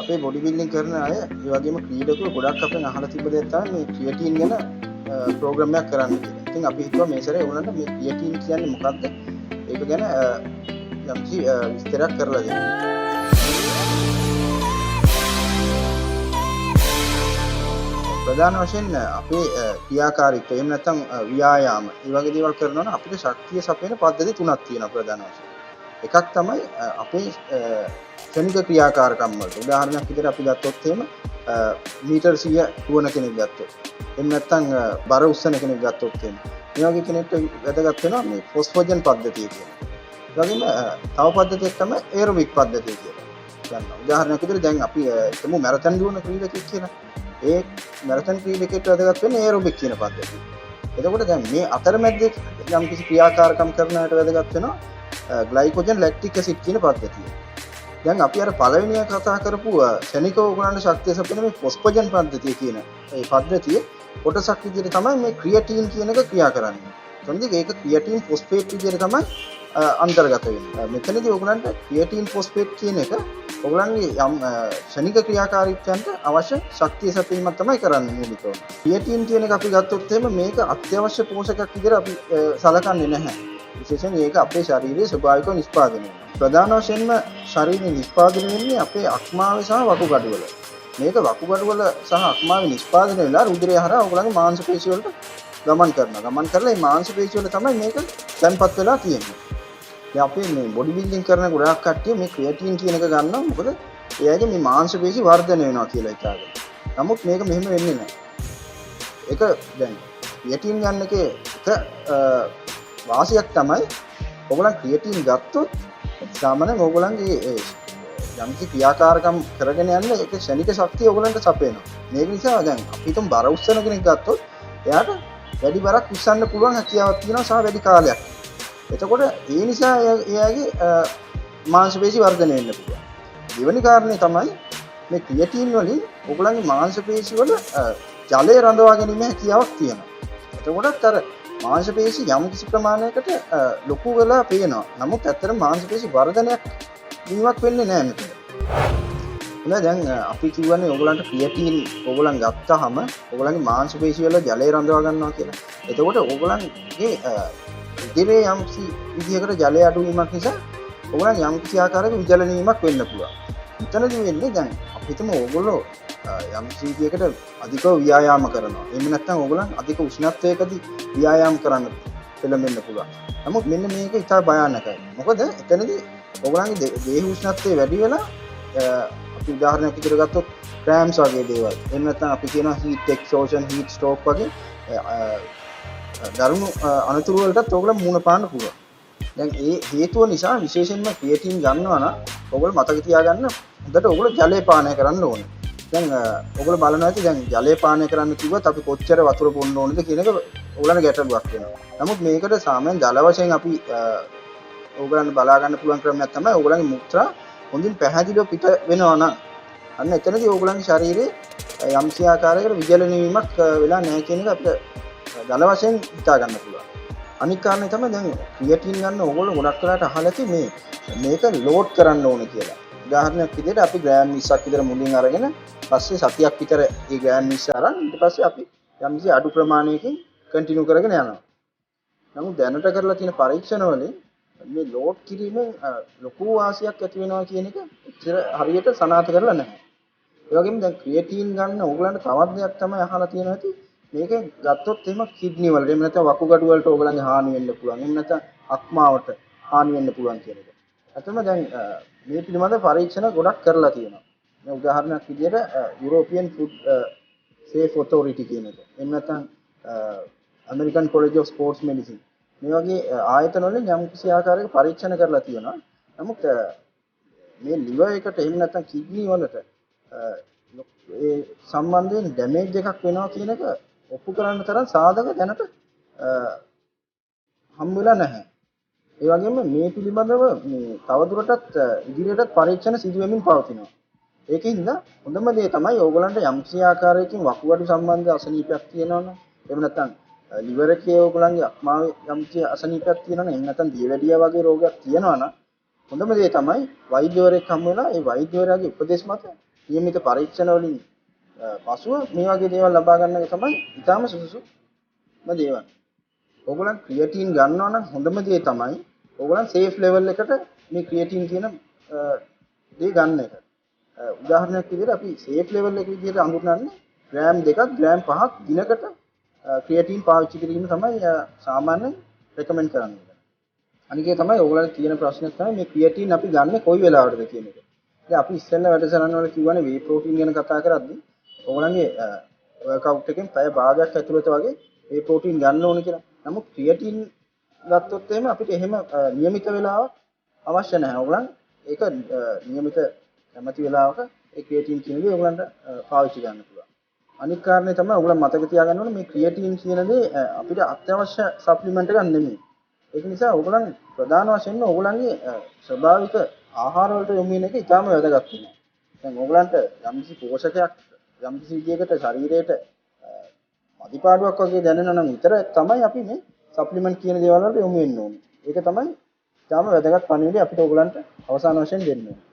අපේ body building කරන අය ඒ වගේම ක්‍රීඩකයෝ ගොඩක් අපෙන් අහලා තිබ්බ දෙයක් තමයි මේ ක්‍රියටින් ගැන ප්‍රෝග්‍රෑම් එකක් කරන්න කියලා. ඉතින් අපි හිතුවා මේ සැරේ ඕනට මේ ක්‍රියටින් කියන්නේ මොකක්ද? ඒක ගැන යම්කි විස්තරයක් කරලා දෙන්න. ප්‍රධාන වශයෙන් අපේ ක්‍රියාකාරීත්වය එහෙම නැත්නම් ව්‍යායාම ඒ වගේ දේවල් කරනවා නම් අපිට ශක්තිය සපයන පද්ධති තුනක් තියෙනවා ප්‍රධාන වශයෙන්. එකක් තමයි අපේ ක්ෂණික ක්‍රියාකාරකම් වලට. උදාහරණයක් විදිහට අපි ගත්තොත් එහෙම මීටර් 100 දුවන කෙනෙක් ගත්තොත්. එහෙම නැත්නම් බර උස්සන කෙනෙක් ගත්තොත් එහෙම. මේ වගේ කෙනෙක්ට වැදගත් වෙනවා මේ ෆොස්ෆෝජන් පද්ධතිය කියන්නේ. ඒ වගේම තව පද්ධතියක් තමයි ඒරොබික් පද්ධතිය කියන්නේ. ගන්නවා. උදාහරණයක් විදිහට දැන් අපි හිතමු මැරතන් දුවන ක්‍රීඩකෙක් කියලා. ඒ මැරතන් ක්‍රීඩකෙක්ට වැදගත් වෙන්නේ ඒරොබික් කියන පද්ධතිය. එතකොට දැන් මේ අතරමැද්දේ යම් කිසි ක්‍රියාකාරකම් කරන අයට වැදගත් වෙනවා ග්ලයිකෝජන් ලැක්ටික් ඇසිඩ් කියන පද්ධතිය. දැන් අපි අර පළවෙනි එක කතා කරපු ක්ෂණිකව උගලන්න ශක්තිය සපයන මේ ෆොස්ෆෝජන් පද්ධතිය කියන ඒ පද්ධතිය කොටසක් විදිහට තමයි මේ ක්‍රියටින් කියන එක ක්‍රියා කරන්නේ. එතනදී ඒක ක්‍රියටින් ෆොස්ෆේට් විදිහට තමයි අන්තර්ගත වෙන්නේ. මෙතනදී ඔයගලන්ට ක්‍රියටින් ෆොස්ෆේට් කියන එක ඔයගලන්ගේ යම් ක්ෂණික ක්‍රියාකාරීත්වයන්ට අවශ්‍ය ශක්තිය සපයීමක් තමයි කරන්නේ මූලිකව. ක්‍රියටින් කියන එක අපි ගත්තොත් එහෙම මේක අත්‍යවශ්‍ය පෝෂකයක් විදිහට අපි සලකන්නේ නැහැ. විශේෂයෙන් ඒක අපේ ශරීරයේ ස්වභාවිකව නිෂ්පාදනය වෙනවා. ප්‍රධාන වශයෙන්ම ශරීරයේ නිෂ්පාදනය වෙන්නේ අපේ අක්මාවේ සහ වකුගඩුවල. මේක වකුගඩුවල සහ අක්මාවේ නිෂ්පාදනය වෙලා රුධිරය හරහා ඔයගලගේ මාංශ පේශි වලට ගමන් කරනවා. ගමන් කරලා මේ මාංශ පේශි වල තමයි මේක තැන්පත් වෙලා තියෙන්නේ. දැන් අපි මේ බොඩි බිල්ඩින් කරන ගොඩාක් කට්ටිය මේ ක්‍රියටින් කියන එක ගන්නවා. මොකද එයාගේ මේ මාංශ පේශි වර්ධනය වෙනවා කියලා හිතාගෙන. නමුත් මේක මෙහෙම වෙන්නේ නැහැ. ඒක දැන් ක්‍රියටින් ගන්න එකේ වාසියක් තමයි ඔයගලන් ක්‍රියටින් ගත්තොත් සාමාන්‍යයෙන් ඔයගලන්ගේ යම්කි ක්‍රියාකාරකම් කරගෙන යන්න ඒක ක්ෂණික ශක්තිය ඔයගලන්ට සපයනවා. මේක නිසා දැන් අපි හිතමු බර උස්සන කෙනෙක් ගත්තොත් එයාට වැඩි බරක් උස්සන්න පුළුවන් හැකියාවක් තියෙනවා සහ වැඩි කාලයක්. එතකොට ඒ නිසා එයාගේ මාංශ පේශි වර්ධනය වෙන්න පුළුවන්. දෙවෙනි කාරණේ තමයි මේ ක්‍රියටින් වලින් ඔයගලන්ගේ මාංශ පේශි වල ජලය රඳවා ගැනීම හැකියාවක් තියෙනවා. එතකොටත් අර මාංශ පේශි යම් කිසි ප්‍රමාණයකට ලොකු වෙලා පේනවා. නමුත් ඇත්තටම මාංශ පේශි වර්ධනයක් වීමක් වෙන්නේ නැහැ මෙතන. දැන් අපි කියවනේ ඕගලන්ට ක්‍රියටින් ඕගලන් ගත්තාම ඕගලන්ගේ මාංශ පේශි වල ජලය රඳවා ගන්නවා කියලා. එතකොට ඕගලන්ගේ ඉදිරියේ යම් කිසි විදිහකට ජලය අඩු වීමක් නිසා ඕගලන් යම් කිසි ආකාරයක විචලන වීමක් වෙන්න පුළුවන්. එතනදී වෙන්නේ දැන් අපි හිතමු ඕගොල්ලෝ යම් කිසි විදිහකට අධිකව ව්‍යායාම කරනවා. එහෙම නැත්නම් ඕගලන් අධික උෂ්ණත්වයකදී ව්‍යායාම කරන්න පෙළඹෙන්න පුළුවන්. නමුත් මෙන්න මේක ඉතා භයානකයි. මොකද එතනදී ඔයගලන්ගේ දේහ උෂ්ණත්වය වැඩි වෙලා අපි උදාහරණයක් විදිහට ගත්තොත් ක්‍රෑම්ස් වගේ දේවල්. එහෙම නැත්නම් අපි කියනවා හීට් එක්ස්ප්ලෝෂන්, හීට් ස්ට්‍රෝක් වගේ දරුණු අනතුරු වලටත් ඔයගලන් මුහුණ පාන්න පුළුවන්. දැන් ඒ හේතුව නිසා විශේෂයෙන්ම ක්‍රියටින් ගන්නවා නම් ඔයගොල්ලෝ මතක තියාගන්න හොඳට ඔයගොල්ලෝ ජලය පානය කරන්න ඕනේ. දැන් ඔයගොල්ලෝ බලනවා ඇති දැන් ජලය පානය කරන්න කිව්වත් අපි කොච්චර වතුර බොන්න ඕනද කියන එක ඔයගලන්ට ගැටලුවක් වෙනවා. නමුත් මේකට සාමාන්‍යයෙන් ජල වශයෙන් අපි ඕගලන්ට බලා ගන්න පුළුවන් ක්‍රමයක් තමයි ඕගලන්ගේ මුත්‍රා හොඳින් පැහැදිලිව පිට වෙනවා නම් අන්න එතනදී ඕගලන්ගේ ශරීරයේ යම්කිසි ආකාරයකට විචලන වීමක් වෙලා නැහැ කියන එක අපිට ජල වශයෙන් හිතා ගන්න පුළුවන්. අනිත් කාරණේ තමයි දැන් ක්‍රියටින් ගන්න ඕගොල්ලෝ ගොඩක් වෙලාට අහලා ඇති මේක ලෝඩ් කරන්න ඕනේ කියලා. උදාහරණයක් විදිහට අපි ග්‍රෑම් 20ක් විතර මුලින් අරගෙන පස්සේ සතියක් විතර ඒ ග්‍රෑම් 20 අරන් ඊට පස්සේ අපි යම්කිසි අඩු ප්‍රමාණයකින් කන්ටිනියු කරගෙන යනවා. නමුත් දැනට කරලා තියෙන පරීක්ෂණ වලින් මේ ලෝඩ් කිරීමෙන් ලොකු වාසියක් ඇති වෙනවා කියන එක හරියට සනාථ කරලා නැහැ. ඒ වගේම දැන් ක්‍රියටින් ගන්න ඕගලන්ට තවත් දෙයක් තමයි අහලා තියෙනවා ඇති මේක ගත්තොත් එහෙම කිඩ්නි වලට එහෙම නැත්නම් වකුගඩු වලට ඕගලන්ගේ හානි වෙන්න පුළුවන්. එහෙම නැත්නම් අක්මාවට හානි වෙන්න පුළුවන් කියන එක. අතම දැන් මේ පිළිබඳ පරීක්ෂණ ගොඩක් කරලා තියෙනවා. දැන් උදාහරණයක් විදිහට යුරෝපියන් ෆුඩ් සේෆ් ඔතොරිටි කියන එක. එහෙම නැත්නම් American College of Sports Medicine. මේ වගේ ආයතන වලින් යම් කිසි ආකාරයක පරීක්ෂණ කරලා තියෙනවා. නමුත් මේ liver එකට එහෙම නැත්නම් කිඩ්නි වලට ඒ සම්බන්ධයෙන් ඩැමේජ් එකක් වෙනවා කියන එක ඔප්පු කරන්න තරම් සාධක දැනට හම් වෙලා නැහැ. ඒ වගේම මේ පිළිබඳව මේ තවදුරටත් ඉදිරියටත් පරීක්ෂණ සිදු වෙමින් පවතිනවා. ඒකින්ද හොඳම දේ තමයි ඕගලන්ට යම්කිසි ආකාරයකින් වකුගඩු සම්බන්ධ අසනීපයක් තියෙනවනම් එහෙම නැත්නම් liver එකේ ඕගලන්ගේ අක්මාවේ යම්කිසි අසනීපයක් තියෙනවනම් එහෙම නැත්නම් දියවැඩිය වගේ රෝගයක් තියෙනවනම් හොඳම දේ තමයි වෛද්‍යවරයෙක් හම් වෙලා ඒ වෛද්‍යවරයාගේ උපදෙස් මත නියමිත පරීක්ෂණ වලින් පසුව මේ වගේ දේවල් ලබා ගන්න එක තමයි ඊටාම සුදුසුම දේවල්. ඕගොල්ලන් ක්‍රියේටින් ගන්නවා නම් හොඳම දේ තමයි ඕගොල්ලන් සේෆ් ලෙවල් එකට මේ ක්‍රියේටින් කියන දේ ගන්න එක. උදාහරණයක් විදිහට අපි සේෆ් ලෙවල් එක විදිහට අඳුරන්නේ ග්‍රෑම් 2ක් ග්‍රෑම් 5ක් දිනකට ක්‍රියේටින් පාවිච්චි කිරීම තමයි සාමාන්‍යයෙන් රෙකමෙන්ඩ් කරන්නේ. අනිකේ තමයි ඕගොල්ලන් කියන ප්‍රශ්නේ තමයි මේ ක්‍රියේටින් අපි ගන්න කොයි වෙලාවටද කියන එක. ඉතින් අපි ඉස්සෙල්ලා වැඩසටහන වල කිව්වනේ වේ ප්‍රෝටීන් ගැන කතා කරද්දී ඕගොල්ලන්ගේ වර්ක්අවුට් එකෙන් පැය භාගයක් ඇතුළත වගේ වේ ප්‍රෝටීන් ගන්න ඕනේ කියලා. නමුත් ක්‍රියේටින් ගත්තොත් එහෙම අපිට එහෙම નિયમિત වෙලාවක් අවශ්‍ය නැහැ. ඕගොල්ලන් ඒක નિયમિત කැමති වෙලාවක ඒ ක්‍රියේටින් කියන දේ ඕගොල්ලන්ට පාවිච්චි කරන්න පුළුවන්. අනිත් කාරණේ තමයි ඕගොල්ලන් මතක තියාගන්න ඕනේ මේ ක්‍රියේටින් කියන දේ අපිට අත්‍යවශ්‍ය සප්ලිමන්ට් එකක් නෙමෙයි. ඒක නිසා ඕගොල්ලන් ප්‍රධාන වශයෙන්ම ඕගොල්ලන්ගේ ස්වභාවික ආහාර වලට යොමු වෙන එක ඉතාම වැදගත් වෙනවා. දැන් ඕගොල්ලන්ට යම්කිසි පෝෂකයක් යම්කිසි විදියකට ශරීරයට අදිපාඩුවක් වගේ දැනෙනවා නම් විතර තමයි අපි මේ සප්ලිමන්ට් කියන දේවල් වලට යොමු වෙන්න ඕනේ. ඒක තමයි ඉතාම වැදගත් පණිවිඩය අපිට ඕගොල්ලන්ට අවසාන වශයෙන් දෙන්න ඕනේ.